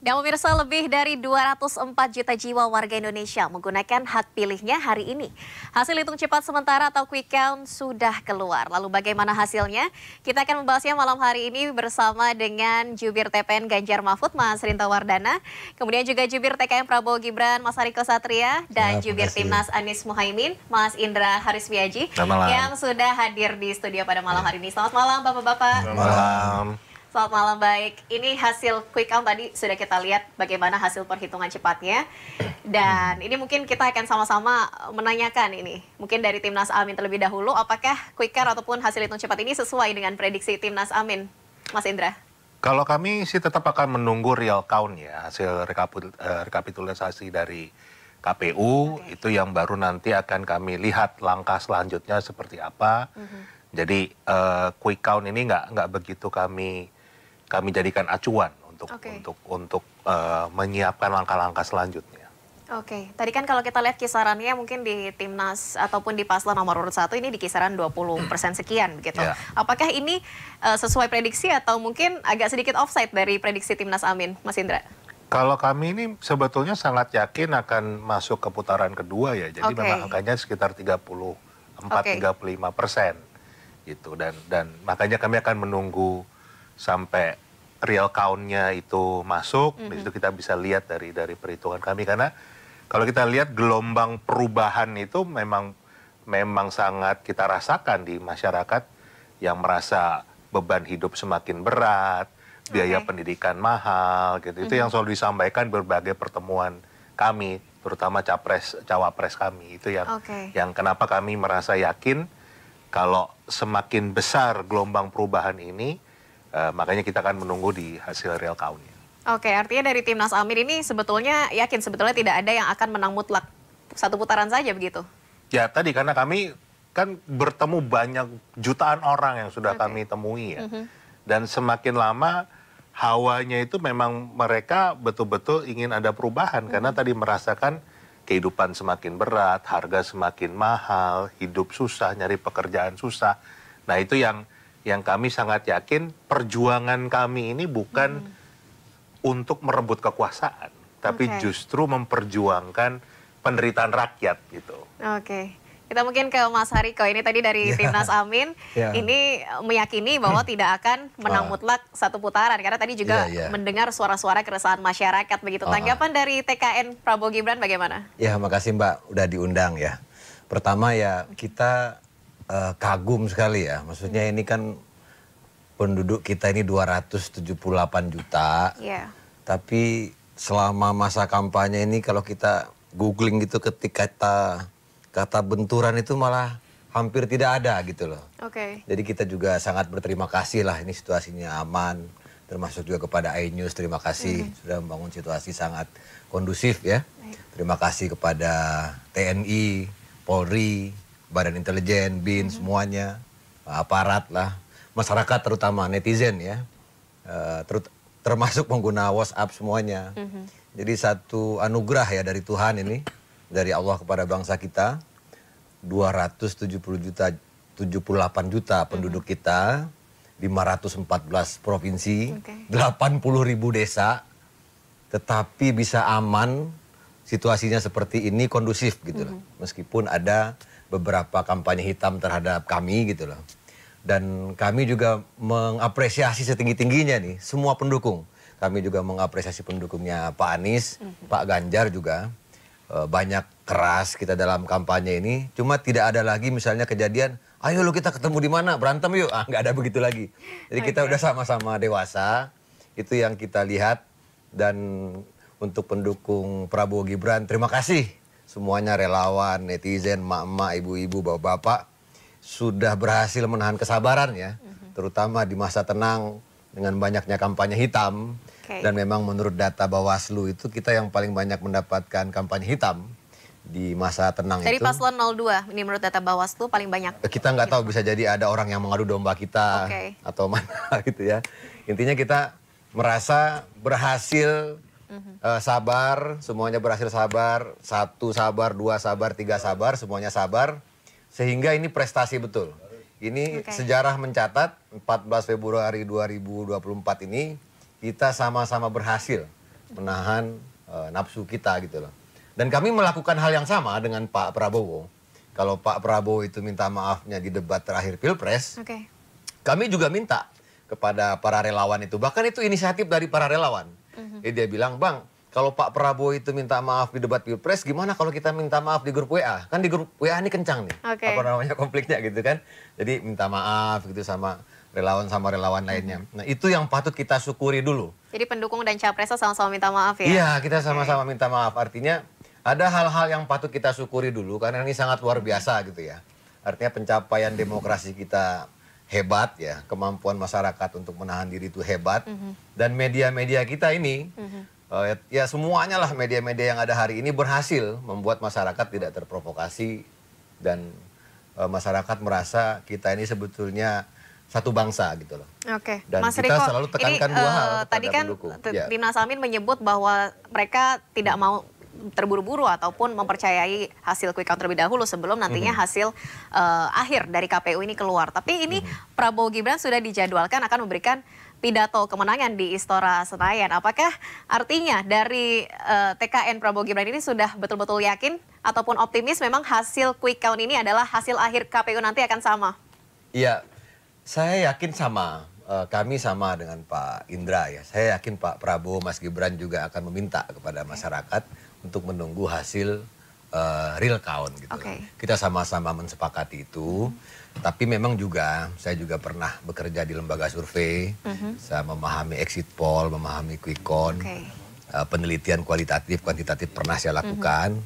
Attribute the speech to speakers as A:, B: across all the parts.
A: Dan pemirsa, lebih dari 204 juta jiwa warga Indonesia menggunakan hak pilihnya hari ini. Hasil hitung cepat sementara atau quick count sudah keluar. Lalu bagaimana hasilnya? Kita akan membahasnya malam hari ini bersama dengan Jubir TPN Ganjar Mahfud, Mas Rinto Wardana. Kemudian juga Jubir TKN Prabowo Gibran, Mas Hariko Satria. Dan Jubir Timnas Anies Muhaimin, Mas Indra Harismiaji. Yang sudah hadir di studio pada malam hari ini. Selamat malam Bapak-Bapak.
B: Selamat malam.
A: Selamat malam, baik. Ini hasil quick count tadi sudah kita lihat bagaimana hasil perhitungan cepatnya. Dan ini mungkin kita akan sama-sama menanyakan ini. Mungkin dari Timnas Amin terlebih dahulu, apakah quick count ataupun hasil hitung cepat ini sesuai dengan prediksi Timnas Amin? Mas Indra?
B: Kalau kami sih tetap akan menunggu real count ya, hasil rekapitulasi dari KPU, itu yang baru nanti akan kami lihat langkah selanjutnya seperti apa. Jadi quick count ini nggak begitu kami jadikan acuan untuk menyiapkan langkah-langkah selanjutnya.
A: Oke, tadi kan kalau kita lihat kisarannya mungkin di Timnas ataupun di paslon nomor urut 1 ini di kisaran 20% sekian begitu.
B: Ya.
A: Apakah ini sesuai prediksi atau mungkin agak sedikit offside dari prediksi Timnas Amin, Mas Indra?
B: Kalau kami ini sebetulnya sangat yakin akan masuk ke putaran kedua ya. Jadi memang angkanya sekitar 34-35% gitu. Dan makanya kami akan menunggu sampai real count-nya itu masuk, di situ kita bisa lihat dari perhitungan kami. Karena kalau kita lihat gelombang perubahan itu memang sangat kita rasakan di masyarakat yang merasa beban hidup semakin berat, biaya pendidikan mahal, gitu. Itu yang selalu disampaikan berbagai pertemuan kami, terutama cawapres kami. Itu yang kenapa kami merasa yakin kalau semakin besar gelombang perubahan ini, makanya kita akan menunggu di hasil real count-nya.
A: Oke, artinya dari Timnas Amin ini sebetulnya yakin sebetulnya tidak ada yang akan menang mutlak satu putaran saja begitu?
B: Ya tadi karena kami kan bertemu banyak jutaan orang yang sudah kami temui ya. Dan semakin lama hawanya itu memang mereka betul-betul ingin ada perubahan. Karena tadi merasakan kehidupan semakin berat, harga semakin mahal, hidup susah, nyari pekerjaan susah. Nah itu yang kami sangat yakin perjuangan kami ini bukan untuk merebut kekuasaan, tapi justru memperjuangkan penderitaan rakyat gitu.
A: Oke, kita mungkin ke Mas Hariko. Ini tadi dari Timnas Amin, ini meyakini bahwa tidak akan menang mutlak satu putaran. Karena tadi juga mendengar suara-suara keresahan masyarakat begitu. Tanggapan dari TKN Prabowo Gibran bagaimana?
C: Ya, makasih Mbak udah diundang ya. Pertama ya kita kagum sekali ya, maksudnya ini kan penduduk kita ini 278 juta, tapi selama masa kampanye ini kalau kita googling gitu ketika kata benturan itu malah hampir tidak ada gitu loh. Jadi kita juga sangat berterima kasih lah ini situasinya aman, termasuk juga kepada iNews, terima kasih sudah membangun situasi sangat kondusif ya. Terima kasih kepada TNI, Polri, Badan Intelijen, BIN, semuanya, aparat lah, masyarakat terutama netizen ya, termasuk pengguna WhatsApp semuanya. Jadi satu anugerah ya dari Tuhan ini, dari Allah kepada bangsa kita, 278 juta penduduk kita, 514 provinsi, 80.000 desa, tetapi bisa aman, situasinya seperti ini kondusif gitu loh. Meskipun ada beberapa kampanye hitam terhadap kami gitu loh. Dan kami juga mengapresiasi setinggi-tingginya nih semua pendukung. Kami juga mengapresiasi pendukungnya Pak Anies, Pak Ganjar juga. Banyak keras kita dalam kampanye ini. Cuma tidak ada lagi misalnya kejadian, ayo lu kita ketemu di mana, berantem yuk. Nggak ada begitu lagi. Jadi kita udah sama-sama dewasa. Itu yang kita lihat. Dan untuk pendukung Prabowo Gibran, terima kasih. Semuanya relawan, netizen, emak-emak, ibu-ibu, bapak-bapak sudah berhasil menahan kesabaran ya. Terutama di masa tenang dengan banyaknya kampanye hitam. Dan memang menurut data Bawaslu itu kita yang paling banyak mendapatkan kampanye hitam di masa tenang
A: dari
C: itu.
A: Dari paslon 02, ini menurut data Bawaslu paling banyak.
C: Kita nggak tahu, bisa jadi ada orang yang mengadu domba kita atau mana gitu ya. Intinya kita merasa berhasil. Sabar, semuanya berhasil sabar, 1 sabar, 2 sabar, 3 sabar, semuanya sabar, sehingga ini prestasi betul. Ini sejarah mencatat 14 Februari 2024 ini kita sama-sama berhasil menahan nafsu kita gitu loh. Dan kami melakukan hal yang sama dengan Pak Prabowo. Kalau Pak Prabowo itu minta maafnya di debat terakhir Pilpres, kami juga minta kepada para relawan itu. Bahkan itu inisiatif dari para relawan. Jadi dia bilang, Bang, kalau Pak Prabowo itu minta maaf di debat Pilpres, gimana kalau kita minta maaf di grup WA? Kan di grup WA ini kencang nih, apa namanya, konfliknya gitu kan. Jadi minta maaf gitu sama relawan lainnya. Nah itu yang patut kita syukuri dulu.
A: Jadi pendukung dan capresnya sama-sama minta maaf ya?
C: Iya, kita sama-sama minta maaf. Artinya ada hal-hal yang patut kita syukuri dulu karena ini sangat luar biasa gitu ya. Artinya pencapaian demokrasi kita hebat ya, kemampuan masyarakat untuk menahan diri itu hebat. Dan media-media kita ini, ya semuanya lah media-media yang ada hari ini berhasil membuat masyarakat tidak terprovokasi. Dan masyarakat merasa kita ini sebetulnya satu bangsa gitu loh. Dan
A: Mas
C: kita
A: Riko,
C: selalu tekankan dua hal
A: tadi kan Timnas Amin menyebut bahwa mereka tidak mau terburu-buru ataupun mempercayai hasil quick count terlebih dahulu sebelum nantinya hasil akhir dari KPU ini keluar. Tapi ini Prabowo Gibran sudah dijadwalkan akan memberikan pidato kemenangan di Istora Senayan. Apakah artinya dari TKN Prabowo Gibran ini sudah betul-betul yakin ataupun optimis memang hasil quick count ini adalah hasil akhir KPU nanti akan sama?
C: Iya, saya yakin sama. Kami sama dengan Pak Indra ya. Saya yakin Pak Prabowo, Mas Gibran juga akan meminta kepada masyarakat untuk menunggu hasil real count gitu. Kita sama-sama mensepakati itu. Tapi memang juga saya juga pernah bekerja di lembaga survei. Saya memahami exit poll, memahami quick count. Penelitian kualitatif, kuantitatif pernah saya lakukan.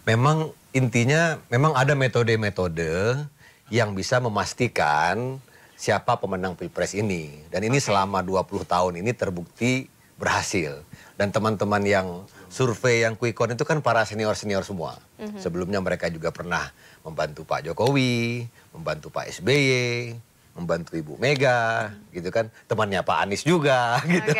C: Memang intinya memang ada metode-metode yang bisa memastikan siapa pemenang Pilpres ini. Dan ini selama 20 tahun ini terbukti berhasil. Dan teman-teman yang survei yang quick count itu kan para senior-senior semua. Sebelumnya mereka juga pernah membantu Pak Jokowi, membantu Pak SBY, membantu Ibu Mega, gitu kan. Temannya Pak Anies juga, gitu.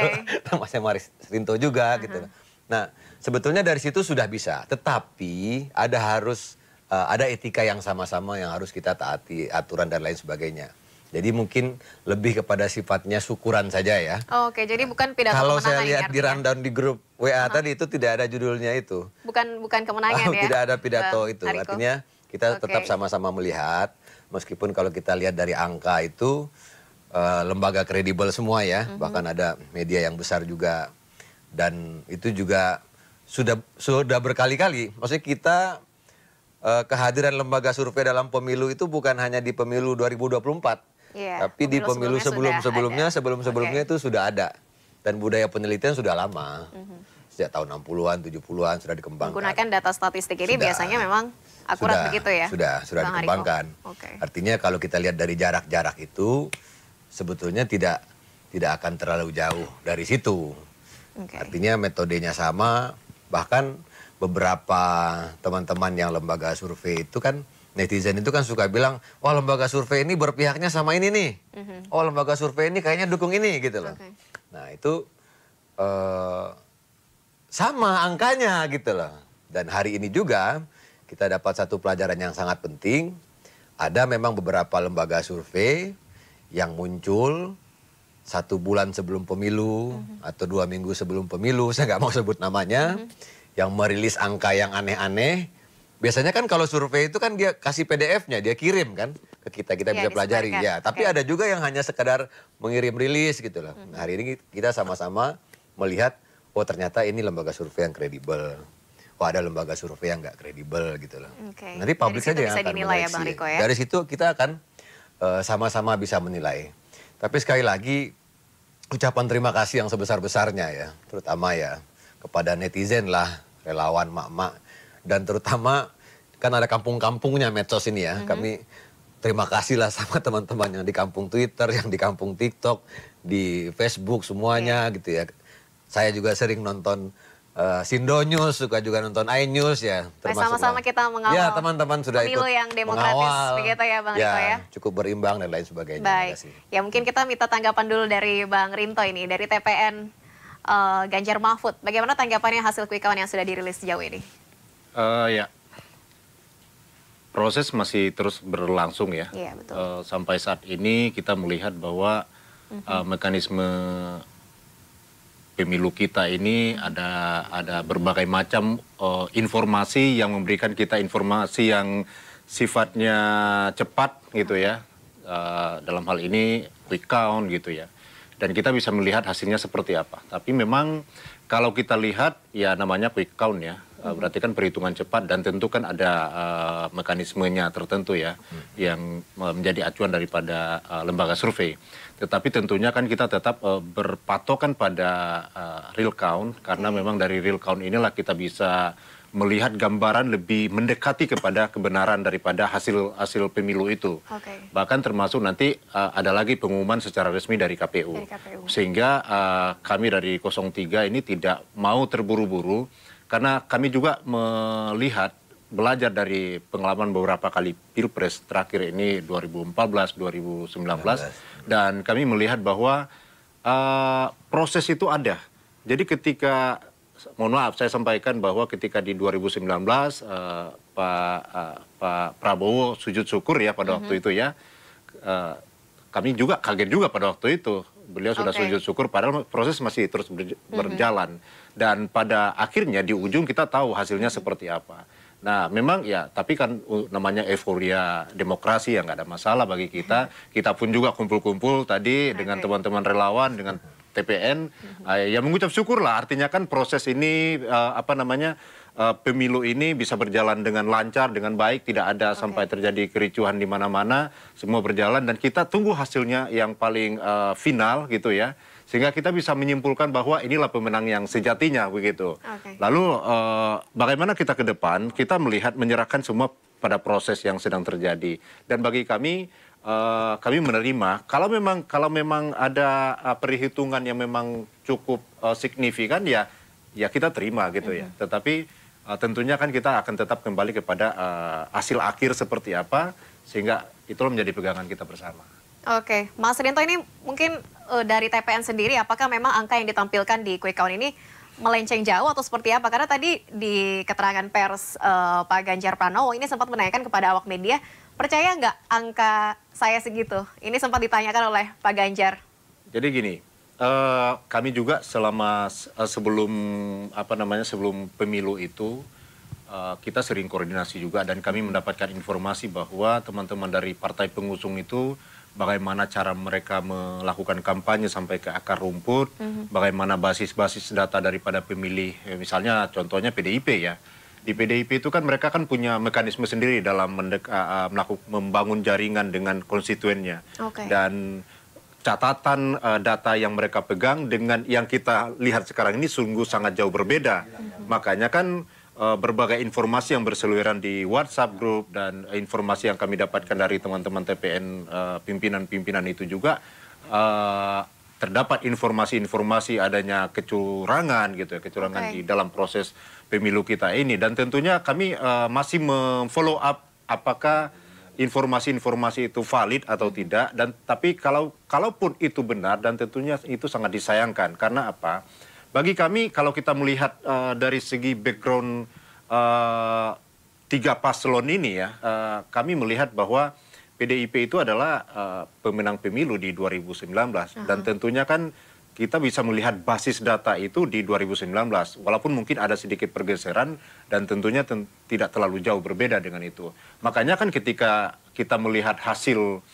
C: Temannya Maris Rinto juga, gitu. Nah, sebetulnya dari situ sudah bisa. Tetapi ada etika yang sama-sama yang harus kita taati, aturan dan lain sebagainya. Jadi mungkin lebih kepada sifatnya syukuran saja ya.
A: Jadi bukan pidato kemenangan.
C: Kalau saya lihat di rundown di grup WA tadi itu tidak ada judulnya itu.
A: Bukan kemenangan ya?
C: Tidak ada pidato itu. Artinya kita tetap sama-sama melihat. Meskipun kalau kita lihat dari angka itu lembaga kredibel semua ya. Bahkan ada media yang besar juga. Dan itu juga sudah berkali-kali. Maksudnya kita kehadiran lembaga survei dalam pemilu itu bukan hanya di pemilu 2024. Tapi di pemilu sebelum-sebelumnya itu sudah ada. Dan budaya penelitian sudah lama. Sejak tahun 60-an, 70-an sudah dikembangkan.
A: Menggunakan data statistik ini biasanya memang akurat begitu ya?
C: Sudah dikembangkan. Artinya kalau kita lihat dari jarak-jarak itu, sebetulnya tidak akan terlalu jauh dari situ. Artinya metodenya sama, bahkan beberapa teman-teman yang lembaga survei itu kan, netizen itu kan suka bilang, wah lembaga survei ini berpihaknya sama ini nih. Oh lembaga survei ini kayaknya dukung ini gitu loh. Nah itu sama angkanya gitu loh. Dan hari ini juga kita dapat satu pelajaran yang sangat penting. Ada memang beberapa lembaga survei yang muncul 1 bulan sebelum pemilu atau 2 minggu sebelum pemilu, saya nggak mau sebut namanya, yang merilis angka yang aneh-aneh. Biasanya kan kalau survei itu kan dia kasih PDF-nya, dia kirim kan ke kita bisa pelajari. Ya, tapi ada juga yang hanya sekedar mengirim rilis gitu loh. Nah, hari ini kita sama-sama melihat, oh ternyata ini lembaga survei yang kredibel. Oh ada lembaga survei yang nggak kredibel gitu loh. Nanti publik saja yang akan menilai. Dari situ kita akan sama-sama bisa menilai. Tapi sekali lagi ucapan terima kasih yang sebesar-besarnya ya, terutama ya kepada netizen lah, relawan mak-mak. Dan terutama kan ada kampung-kampungnya medsos ini ya. Kami terima kasih lah sama teman-teman yang di kampung Twitter, yang di kampung TikTok, di Facebook semuanya gitu ya. Saya juga sering nonton Sindo News, suka juga nonton iNews ya.
A: Sama-sama kita mengawal
C: ya, teman-teman sudah
A: pemilu
C: ikut
A: yang demokratis begitu ya Bang Riko ya.
C: Cukup berimbang dan lain sebagainya.
A: Baik, ya mungkin kita minta tanggapan dulu dari Bang Rinto ini, dari TPN Ganjar Mahfud. Bagaimana tanggapannya hasil quick count yang sudah dirilis sejauh ini?
D: Ya, proses masih terus berlangsung ya.
A: Iya, betul.
D: Sampai saat ini kita melihat bahwa mekanisme pemilu kita ini ada berbagai macam informasi yang memberikan kita informasi yang sifatnya cepat gitu ya. Dalam hal ini quick count gitu ya. Dan kita bisa melihat hasilnya seperti apa. Tapi memang kalau kita lihat ya namanya quick count ya. Berarti kan perhitungan cepat dan tentu kan ada mekanismenya tertentu ya yang menjadi acuan daripada lembaga survei. Tetapi tentunya kan kita tetap berpatokan pada real count karena memang dari real count inilah kita bisa melihat gambaran lebih mendekati kepada kebenaran daripada hasil pemilu itu. Bahkan termasuk nanti ada lagi pengumuman secara resmi dari KPU. Sehingga kami dari 03 ini tidak mau terburu-buru karena kami juga melihat belajar dari pengalaman beberapa kali pilpres terakhir ini 2014, 2019 dan kami melihat bahwa proses itu ada. Jadi ketika mohon maaf saya sampaikan bahwa ketika di 2019 Pak Prabowo sujud syukur ya pada waktu itu ya, kami juga kaget juga pada waktu itu. Beliau sudah sujud syukur padahal proses masih terus berjalan. Dan pada akhirnya di ujung kita tahu hasilnya seperti apa. Nah memang ya tapi kan namanya euforia demokrasi yang nggak ada masalah bagi kita. Kita pun juga kumpul-kumpul tadi dengan teman-teman relawan, dengan TPN. Ya mengucap syukur lah artinya kan proses ini pemilu ini bisa berjalan dengan lancar, dengan baik, tidak ada sampai terjadi kericuhan di mana-mana, semua berjalan dan kita tunggu hasilnya yang paling final gitu ya, sehingga kita bisa menyimpulkan bahwa inilah pemenang yang sejatinya begitu. Lalu bagaimana kita ke depan, kita melihat menyerahkan semua pada proses yang sedang terjadi dan bagi kami menerima kalau memang ada perhitungan yang memang cukup signifikan ya kita terima gitu ya. Tetapi tentunya kan kita akan tetap kembali kepada hasil akhir seperti apa sehingga itulah menjadi pegangan kita bersama.
A: Oke, Mas Rinto ini mungkin dari TPN sendiri apakah memang angka yang ditampilkan di quick count ini melenceng jauh atau seperti apa? Karena tadi di keterangan pers Pak Ganjar Pranowo ini sempat menanyakan kepada awak media, percaya nggak angka saya segitu? Ini sempat ditanyakan oleh Pak Ganjar.
D: Jadi gini, kami juga selama sebelum pemilu itu kita sering koordinasi juga dan kami mendapatkan informasi bahwa teman-teman dari partai pengusung itu bagaimana cara mereka melakukan kampanye sampai ke akar rumput, bagaimana basis-basis data daripada pemilih, misalnya contohnya PDIP ya. Di PDIP itu kan mereka kan punya mekanisme sendiri dalam membangun jaringan dengan konstituennya. Dan catatan data yang mereka pegang dengan yang kita lihat sekarang ini sungguh sangat jauh berbeda. Makanya kan berbagai informasi yang berseliweran di WhatsApp group dan informasi yang kami dapatkan dari teman-teman TPN pimpinan-pimpinan itu juga terdapat informasi-informasi adanya kecurangan gitu ya, kecurangan di dalam proses pemilu kita ini dan tentunya kami masih memfollow up apakah informasi-informasi itu valid atau tidak dan tapi kalaupun itu benar dan tentunya itu sangat disayangkan karena apa? Bagi kami kalau kita melihat dari segi background tiga paslon ini ya, kami melihat bahwa PDIP itu adalah pemenang pemilu di 2019 dan tentunya kan kita bisa melihat basis data itu di 2019 walaupun mungkin ada sedikit pergeseran dan tentunya tidak terlalu jauh berbeda dengan itu. Makanya kan ketika kita melihat hasil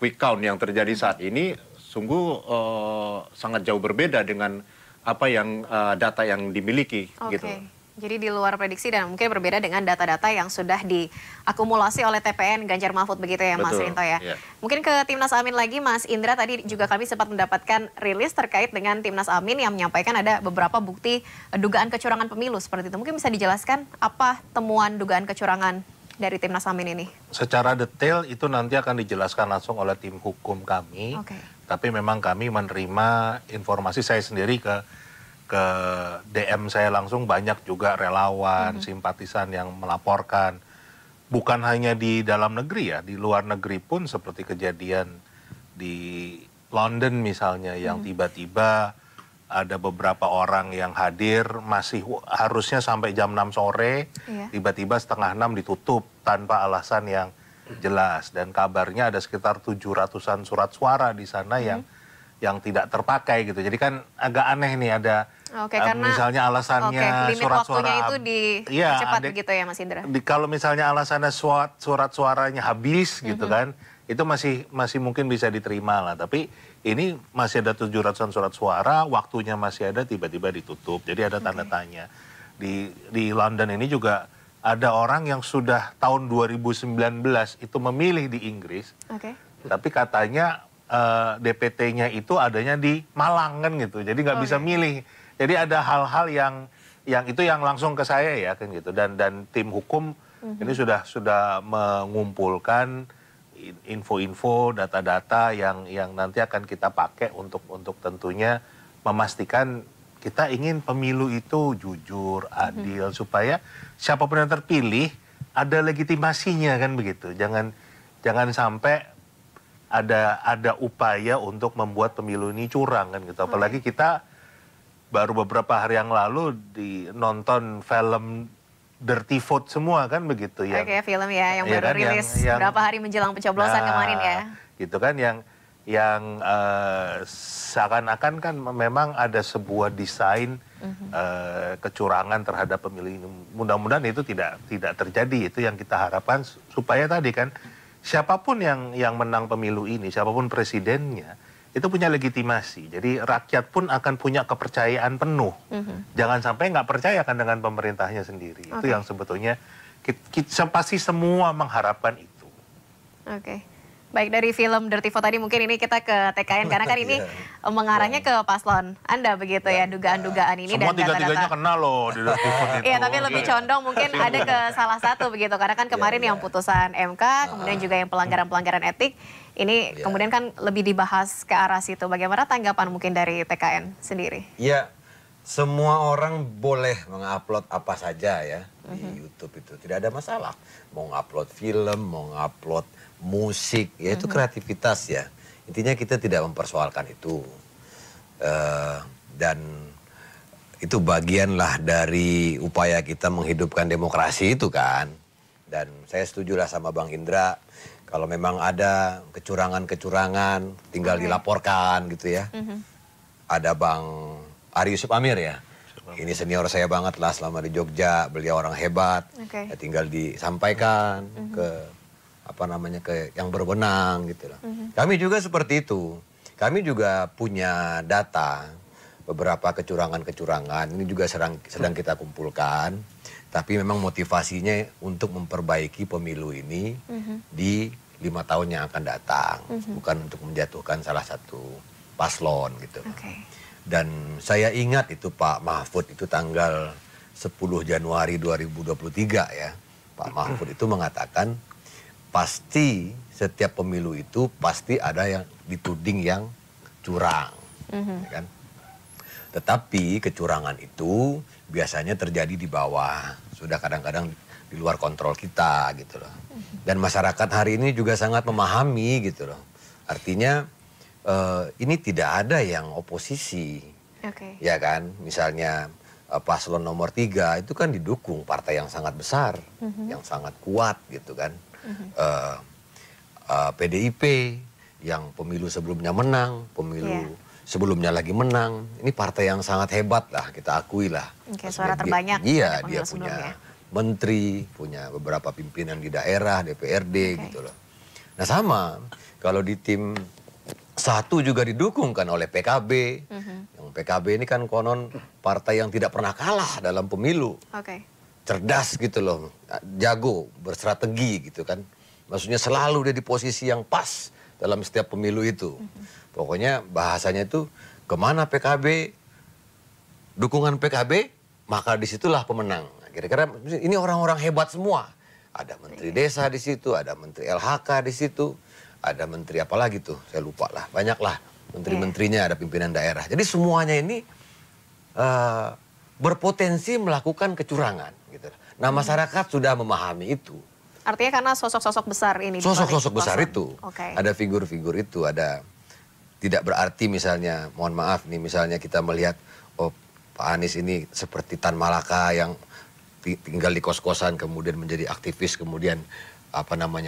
D: quick count yang terjadi saat ini sungguh sangat jauh berbeda dengan apa yang data yang dimiliki gitu.
A: Jadi di luar prediksi dan mungkin berbeda dengan data-data yang sudah diakumulasi oleh TPN Ganjar Mahfud begitu ya Mas Rinto ya. Mungkin ke Timnas Amin lagi Mas Indra, tadi juga kami sempat mendapatkan rilis terkait dengan Timnas Amin yang menyampaikan ada beberapa bukti dugaan kecurangan pemilu seperti itu. Mungkin bisa dijelaskan apa temuan dugaan kecurangan dari Timnas Amin ini?
B: Secara detail itu nanti akan dijelaskan langsung oleh tim hukum kami. Tapi memang kami menerima informasi saya sendiri ke DM saya langsung banyak juga relawan, simpatisan yang melaporkan. Bukan hanya di dalam negeri ya, di luar negeri pun seperti kejadian di London misalnya yang tiba-tiba ada beberapa orang yang hadir masih harusnya sampai jam 6 sore, tiba-tiba setengah 6 ditutup tanpa alasan yang jelas. Dan kabarnya ada sekitar 700-an surat suara di sana yang yang tidak terpakai gitu. Jadi kan agak aneh nih ada
A: karena
B: misalnya alasannya
A: limit
B: surat-suara
A: waktunya itu dipercepat begitu ya Mas Indra.
B: Kalau misalnya alasannya surat suaranya habis gitu kan, itu masih mungkin bisa diterima lah. Tapi ini masih ada 700-an surat suara, waktunya masih ada, tiba-tiba ditutup. Jadi ada tanda tanya. Di London ini juga ada orang yang sudah tahun 2019 itu memilih di Inggris, tapi katanya DPT-nya itu adanya di Malang kan gitu, jadi nggak bisa milih. Jadi ada hal-hal yang itu yang langsung ke saya ya kan gitu, dan tim hukum ini sudah mengumpulkan info-info, data-data yang nanti akan kita pakai untuk tentunya memastikan kita ingin pemilu itu jujur, adil, supaya siapapun yang terpilih ada legitimasinya kan begitu. Jangan sampai ada upaya untuk membuat pemilu ini curang kan gitu. Apalagi kita baru beberapa hari yang lalu nonton film Dirty Vote semua kan begitu ya.
A: Film ya yang baru rilis berapa hari menjelang pencoblosan kemarin ya. Gitu kan yang seakan-akan kan memang ada sebuah desain kecurangan terhadap pemilu ini. Mudah-mudahan itu tidak terjadi. Itu yang kita harapkan supaya tadi kan siapapun yang menang pemilu ini, siapapun presidennya, itu punya legitimasi. Jadi rakyat pun akan punya kepercayaan penuh. Jangan sampai nggak percaya kan dengan pemerintahnya sendiri. Itu yang sebetulnya kita pasti semua mengharapkan itu. Baik, dari film Dirty Vote tadi mungkin ini kita ke TKN karena kan ini mengarahnya ke paslon Anda begitu ya, dugaan-dugaan ini.
B: Semua tiga-tiganya kena loh di Dirty Vote itu.
A: Iya, tapi lebih condong mungkin ada ke salah satu begitu, karena kan kemarin yang putusan MK, kemudian juga yang pelanggaran-pelanggaran etik, ini kemudian kan lebih dibahas ke arah situ. Bagaimana tanggapan mungkin dari TKN sendiri?
C: Ya, semua orang boleh mengupload apa saja ya di YouTube itu, tidak ada masalah. Mau ngupload film, mau ngupload musik, ya itu kreativitas ya. Intinya kita tidak mempersoalkan itu. Dan itu bagian lah dari upaya kita menghidupkan demokrasi itu kan. Dan saya setuju lah sama Bang Indra, kalau memang ada kecurangan-kecurangan tinggal dilaporkan gitu ya. Ada Bang Ari Yusuf Amir ya. Ini senior saya banget lah selama di Jogja, beliau orang hebat. Ya tinggal disampaikan ke ke yang berwenang gitu loh. Kami juga seperti itu. Kami juga punya data beberapa kecurangan-kecurangan. Ini juga sedang kita kumpulkan. Tapi memang motivasinya untuk memperbaiki pemilu ini di 5 tahun yang akan datang. Bukan untuk menjatuhkan salah satu paslon gitu. Dan saya ingat itu Pak Mahfud itu tanggal 10 Januari 2023 ya. Pak Mahfud itu mengatakan pasti setiap pemilu itu pasti ada yang dituding yang curang. Ya kan? Tetapi kecurangan itu biasanya terjadi di bawah. Sudah kadang-kadang di luar kontrol kita gitu loh. Dan masyarakat hari ini juga sangat memahami gitu loh. Artinya ini tidak ada yang oposisi. Ya kan? Misalnya paslon nomor 3 itu kan didukung partai yang sangat besar, yang sangat kuat gitu kan. PDIP yang pemilu sebelumnya menang, pemilu sebelumnya lagi menang. Ini partai yang sangat hebat lah, kita akui lah.
A: Suara terbanyak.
C: Iya, dia punya menteri, punya beberapa pimpinan di daerah, DPRD gitu loh. Nah sama, kalau di tim 1 juga didukung kan oleh PKB. Yang PKB ini kan konon partai yang tidak pernah kalah dalam pemilu. Cerdas gitu loh, jago, berstrategi gitu kan. Maksudnya selalu dia di posisi yang pas dalam setiap pemilu itu. Pokoknya bahasanya itu kemana PKB, dukungan PKB, maka disitulah pemenang. Kira-kira ini orang-orang hebat semua. Ada menteri desa di situ, ada menteri LHK di situ, ada menteri apa lagi tuh, saya lupa lah. Banyak lah menteri-menterinya, ada pimpinan daerah. Jadi semuanya ini berpotensi melakukan kecurangan gitu. Nah masyarakat sudah memahami itu.
A: Artinya karena sosok-sosok besar ini.
C: Sosok-sosok besar itu. Ada figur-figur itu, ada. Tidak berarti misalnya, mohon maaf nih, misalnya kita melihat, oh Pak Anies ini seperti Tan Malaka yang tinggal di kos-kosan kemudian menjadi aktivis kemudian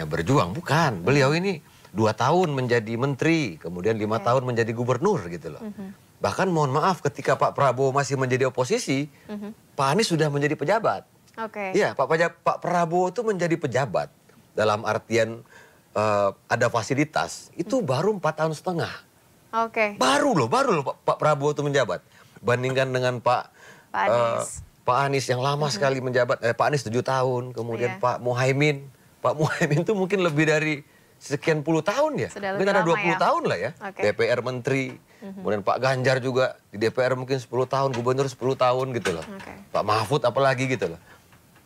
C: berjuang. Bukan, beliau ini 2 tahun menjadi menteri, kemudian 5 tahun menjadi gubernur gitu loh. Bahkan mohon maaf ketika Pak Prabowo masih menjadi oposisi, Pak Anies sudah menjadi pejabat.
A: Oke.
C: Iya, Pak Prabowo itu menjadi pejabat dalam artian ada fasilitas itu baru 4 tahun setengah.
A: Oke.
C: Baru loh Pak Prabowo itu menjabat. Bandingkan dengan Pak
A: Anies.
C: Pak Anies yang lama sekali menjabat. Pak Anies 7 tahun, kemudian
A: Iya.
C: Pak Muhaimin. Pak Muhaimin itu mungkin lebih dari sekian puluh tahun ya.
A: Sudah
C: Mungkin
A: lebih
C: ada
A: lama
C: 20
A: ya.
C: tahun lah ya.
A: Oke.
C: DPR menteri. Kemudian Pak Ganjar juga di DPR mungkin 10 tahun, gubernur 10 tahun gitu loh.
A: Oke.
C: Pak Mahfud apalagi gitu loh.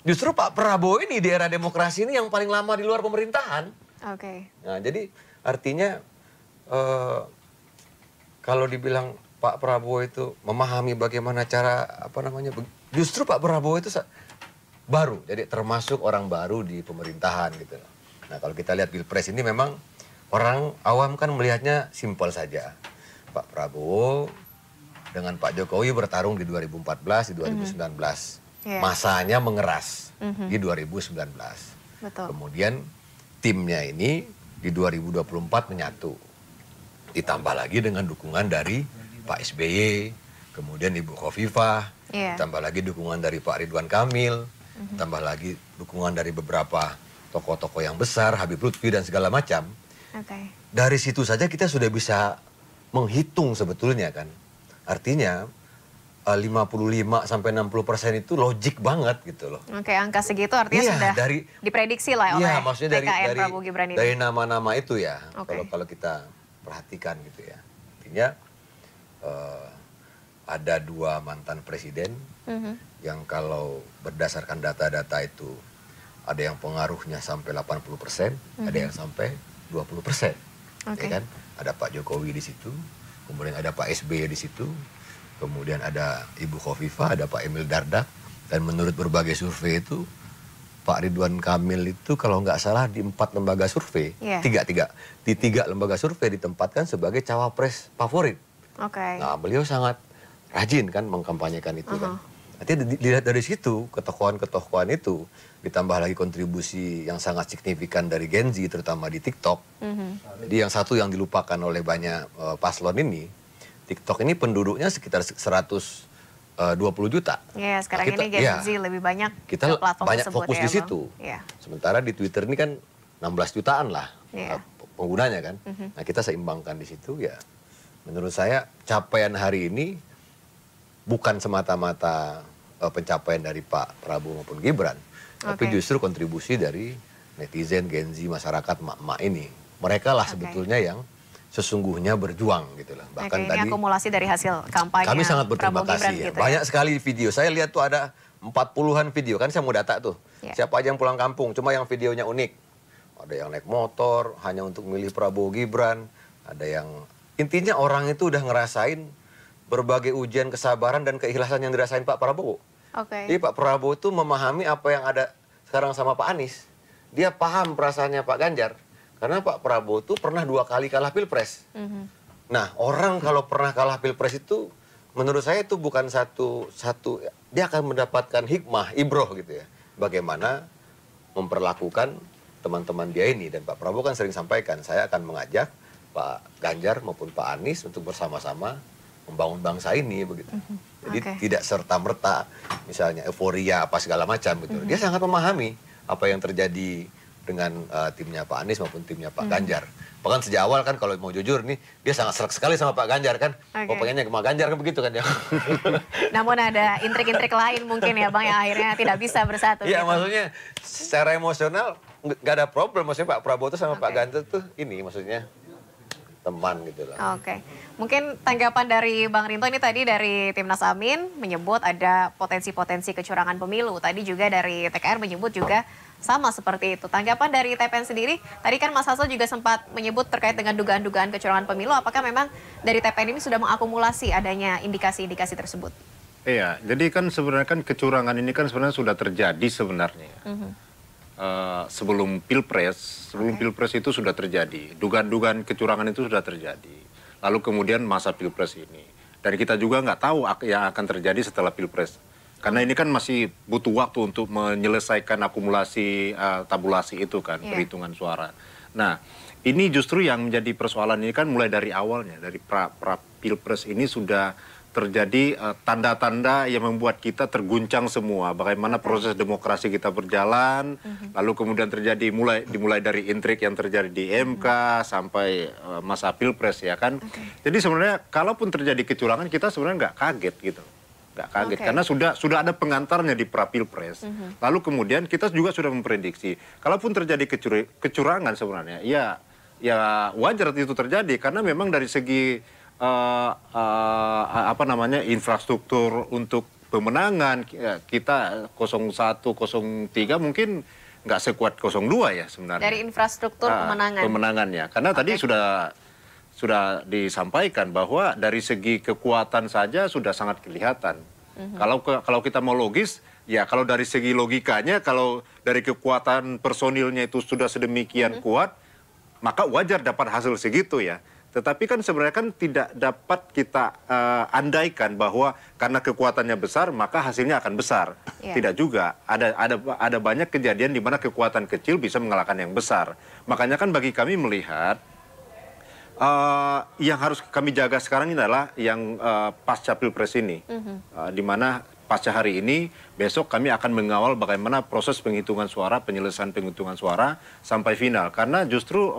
C: Justru Pak Prabowo ini di era demokrasi ini yang paling lama di luar pemerintahan.
A: Oke.
C: Nah, jadi artinya kalau dibilang Pak Prabowo itu memahami bagaimana cara justru Pak Prabowo itu baru, jadi termasuk orang baru di pemerintahan gitu loh. Nah, kalau kita lihat Pilpres ini memang orang awam kan melihatnya simpel saja. Pak Prabowo dengan Pak Jokowi bertarung di 2014, di 2019.
A: Iya.
C: Masanya mengeras di 2019.
A: Betul.
C: Kemudian timnya ini di 2024 menyatu. Ditambah lagi dengan dukungan dari Pak SBY, kemudian Ibu Khofifah,
A: Iya.
C: ditambah lagi dukungan dari Pak Ridwan Kamil, ditambah lagi dukungan dari beberapa tokoh-tokoh yang besar, Habib Lutfi dan segala macam.
A: Oke.
C: Dari situ saja kita sudah bisa menghitung sebetulnya kan. Artinya 55-60% itu logik banget gitu loh.
A: Oke, angka segitu artinya
C: Iya,
A: sudah diprediksi lah oleh
C: maksudnya
A: TKN Prabowo Gibran ini.
C: dari nama-nama itu ya.
A: Oke.
C: Kalau kita perhatikan gitu ya. Artinya ada 2 mantan presiden yang kalau berdasarkan data-data itu ada yang pengaruhnya sampai 80%, ada yang sampai 20%.
A: Oke.
C: Ya kan? Ada Pak Jokowi di situ, kemudian ada Pak SBY di situ, kemudian ada Ibu Khofifah, ada Pak Emil Dardak, dan menurut berbagai survei itu Pak Ridwan Kamil itu kalau nggak salah di 4 lembaga survei,
A: Iya.
C: di 3 lembaga survei ditempatkan sebagai cawapres favorit.
A: Oke.
C: Nah, beliau sangat rajin kan mengkampanyekan itu kan. Nanti dilihat dari situ, ketokohan-ketokohan itu, ditambah lagi kontribusi yang sangat signifikan dari Gen Z, terutama di TikTok. Jadi yang satu yang dilupakan oleh banyak paslon ini, TikTok ini penduduknya sekitar 120 juta.
A: Ya, sekarang
C: Nah,
A: ini Gen Z lebih banyak
C: kita
A: ke platform
C: banyak
A: tersebut
C: fokus
A: ya,
C: di
A: Bang?
C: situ.
A: Iya.
C: Sementara di Twitter ini kan 16 jutaan lah
A: Iya.
C: penggunanya kan. Nah, kita seimbangkan di situ ya. Menurut saya capaian hari ini bukan semata-mata pencapaian dari Pak Prabowo maupun Gibran, tapi
A: Oke.
C: justru kontribusi dari netizen, Gen Z, masyarakat emak-emak ini. Mereka lah
A: Oke.
C: sebetulnya yang sesungguhnya berjuang gitu lah.
A: Oke,
C: Bahkan
A: ini
C: tadi
A: akumulasi dari hasil kampanye
C: kami sangat berterima
A: Prabowo Gibran
C: kasih ya.
A: gitu
C: Banyak sekali video. Saya lihat tuh ada 40-an video. Kan saya mau data tuh.
A: Ya.
C: Siapa aja yang pulang kampung. Cuma yang videonya unik. Ada yang naik motor hanya untuk milih Prabowo Gibran. Ada yang... Intinya orang itu udah ngerasain berbagai ujian kesabaran dan keikhlasan yang dirasain Pak Prabowo.
A: Oke.
C: Jadi Pak Prabowo itu memahami apa yang ada sekarang sama Pak Anies. Dia paham perasaannya Pak Ganjar. Karena Pak Prabowo itu pernah 2 kali kalah Pilpres. Nah, orang kalau pernah kalah Pilpres itu, menurut saya itu bukan satu dia akan mendapatkan hikmah, ibroh gitu ya. Bagaimana memperlakukan teman-teman dia ini. Dan Pak Prabowo kan sering sampaikan, saya akan mengajak Pak Ganjar maupun Pak Anies untuk bersama-sama membangun bangsa ini begitu. Jadi
A: Oke.
C: tidak serta-merta misalnya euforia apa segala macam gitu. Dia sangat memahami apa yang terjadi dengan timnya Pak Anies maupun timnya Pak Ganjar. Bahkan sejak awal kan kalau mau jujur nih, dia sangat serak sekali sama Pak Ganjar kan.
A: Oke.
C: Oh, pengennya ke Pak Ganjar kan begitu kan ya.
A: Namun ada intrik-intrik lain mungkin ya Bang yang akhirnya tidak bisa bersatu.
C: Iya,
A: gitu.
C: maksudnya secara emosional nggak ada problem. Maksudnya Pak Prabowo tuh sama Pak
A: Oke.
C: Ganjar tuh ini maksudnya teman gitu lah.
A: Oke, mungkin tanggapan dari Bang Rinto ini tadi dari Timnas Amin menyebut ada potensi-potensi kecurangan pemilu. Tadi juga dari TKR menyebut juga sama seperti itu. Tanggapan dari TPN sendiri, tadi kan Mas Hasto juga sempat menyebut terkait dengan dugaan-dugaan kecurangan pemilu. Apakah memang dari TPN ini sudah mengakumulasi adanya indikasi-indikasi tersebut?
D: Iya, jadi kan sebenarnya kan kecurangan ini kan sebenarnya sudah terjadi sebenarnya. Sebelum Pilpres itu sudah terjadi. Dugaan-dugaan kecurangan itu sudah terjadi. Lalu kemudian masa Pilpres ini. Dan kita juga nggak tahu yang akan terjadi setelah Pilpres. Karena ini kan masih butuh waktu untuk menyelesaikan akumulasi tabulasi itu kan,
A: Iya.
D: perhitungan suara. Nah, ini justru yang menjadi persoalan ini kan mulai dari awalnya, dari pra Pilpres ini sudah terjadi tanda-tanda yang membuat kita terguncang semua. Bagaimana proses demokrasi kita berjalan, lalu kemudian dimulai dari intrik yang terjadi di MK sampai masa Pilpres ya kan. Jadi sebenarnya kalaupun terjadi kecurangan kita sebenarnya nggak kaget gitu. Nggak kaget karena sudah ada pengantarnya di pra Pilpres. Lalu kemudian kita juga sudah memprediksi kalaupun terjadi kecurangan sebenarnya ya wajar itu terjadi karena memang dari segi infrastruktur untuk pemenangan kita 01, 03 mungkin nggak sekuat 02 ya sebenarnya. Dari
A: infrastruktur
D: pemenangannya. Karena tadi sudah disampaikan bahwa dari segi kekuatan saja sudah sangat kelihatan. Kalau kita mau logis, ya kalau dari segi logikanya, kalau dari kekuatan personilnya itu sudah sedemikian kuat, maka wajar dapat hasil segitu ya. Tetapi kan sebenarnya kan tidak dapat kita andaikan bahwa karena kekuatannya besar maka hasilnya akan besar. Tidak juga. Ada banyak kejadian di mana kekuatan kecil bisa mengalahkan yang besar. Makanya kan bagi kami melihat yang harus kami jaga sekarang ini adalah yang pasca Pilpres ini. Di mana pasca hari ini, besok kami akan mengawal bagaimana proses penghitungan suara, penyelesaian penghitungan suara sampai final. Karena justru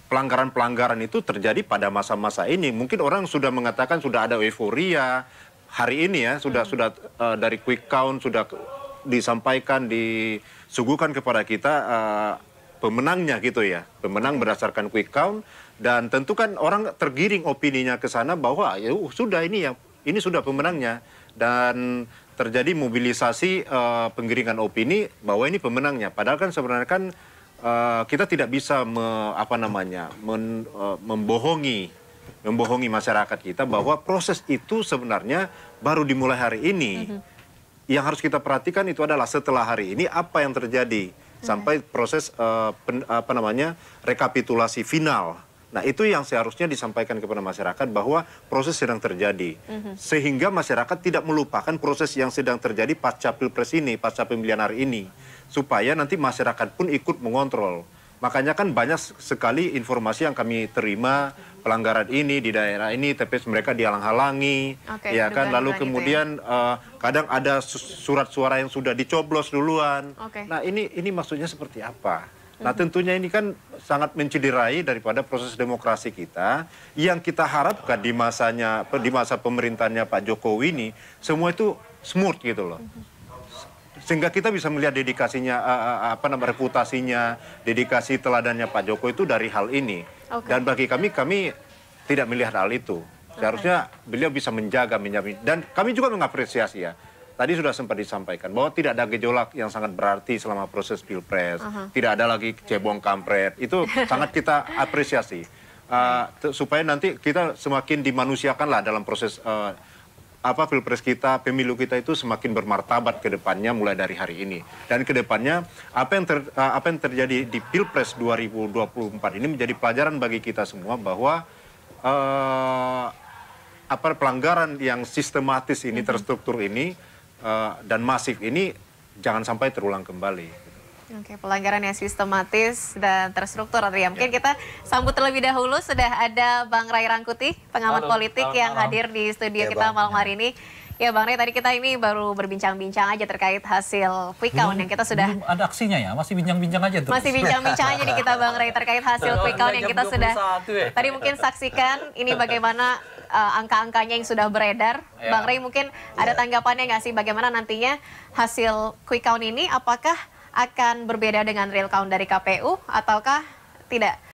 D: pelanggaran-pelanggaran itu terjadi pada masa-masa ini. Mungkin orang sudah mengatakan sudah ada euforia hari ini ya, sudah dari quick count sudah disampaikan, disuguhkan kepada kita pemenangnya gitu ya, pemenang berdasarkan quick count dan tentu kan orang tergiring opininya ke sana bahwa ya sudah ini sudah pemenangnya dan terjadi mobilisasi penggiringan opini bahwa ini pemenangnya. Padahal kan sebenarnya kan kita tidak bisa membohongi masyarakat kita bahwa proses itu sebenarnya baru dimulai hari ini. Yang harus kita perhatikan itu adalah setelah hari ini apa yang terjadi sampai proses rekapitulasi final. Nah itu yang seharusnya disampaikan kepada masyarakat bahwa proses sedang terjadi. Sehingga masyarakat tidak melupakan proses yang sedang terjadi pasca Pilpres ini, pasca pemilihan hari ini. Supaya nanti masyarakat pun ikut mengontrol. Makanya kan banyak sekali informasi yang kami terima pelanggaran ini di daerah ini, TPS mereka dihalang-halangi, ya kan. Lalu kemudian kadang ada surat suara yang sudah dicoblos duluan. Nah ini maksudnya seperti apa? Nah tentunya ini kan sangat mencederai daripada proses demokrasi kita yang kita harapkan di masa pemerintahannya Pak Jokowi ini semua itu smooth gitu loh. Sehingga kita bisa melihat dedikasinya, reputasinya, dedikasi teladannya Pak Jokowi itu dari hal ini. Dan bagi kami tidak melihat hal itu. Seharusnya beliau bisa menjaga, dan kami juga mengapresiasi ya. Tadi sudah sempat disampaikan bahwa tidak ada gejolak yang sangat berarti selama proses Pilpres. Tidak ada lagi cebong kampret. Itu sangat kita apresiasi. Supaya nanti kita semakin dimanusiakan lah dalam proses Pilpres kita, pemilu kita itu semakin bermartabat ke depannya mulai dari hari ini. Dan ke depannya apa yang terjadi di Pilpres 2024 ini menjadi pelajaran bagi kita semua bahwa pelanggaran yang sistematis ini, terstruktur ini dan masif ini jangan sampai terulang kembali.
A: Oke, pelanggaran yang sistematis dan terstruktur. Ya, mungkin kita sambut terlebih dahulu. Sudah ada Bang Ray Rangkuti, pengamat politik yang hadir di studio kita malam hari ini. Ya Bang Ray, tadi kita ini baru berbincang-bincang aja terkait hasil quick count yang kita sudah...
E: Belum ada aksinya ya, masih bincang-bincang aja terus.
A: Masih bincang-bincang aja nih kita Bang Ray terkait hasil quick count yang kita sudah... Tadi mungkin saksikan ini bagaimana angka-angkanya yang sudah beredar. Bang Ray mungkin ada tanggapannya nggak sih bagaimana nantinya hasil quick count ini, apakah akan berbeda dengan real count dari KPU ataukah tidak?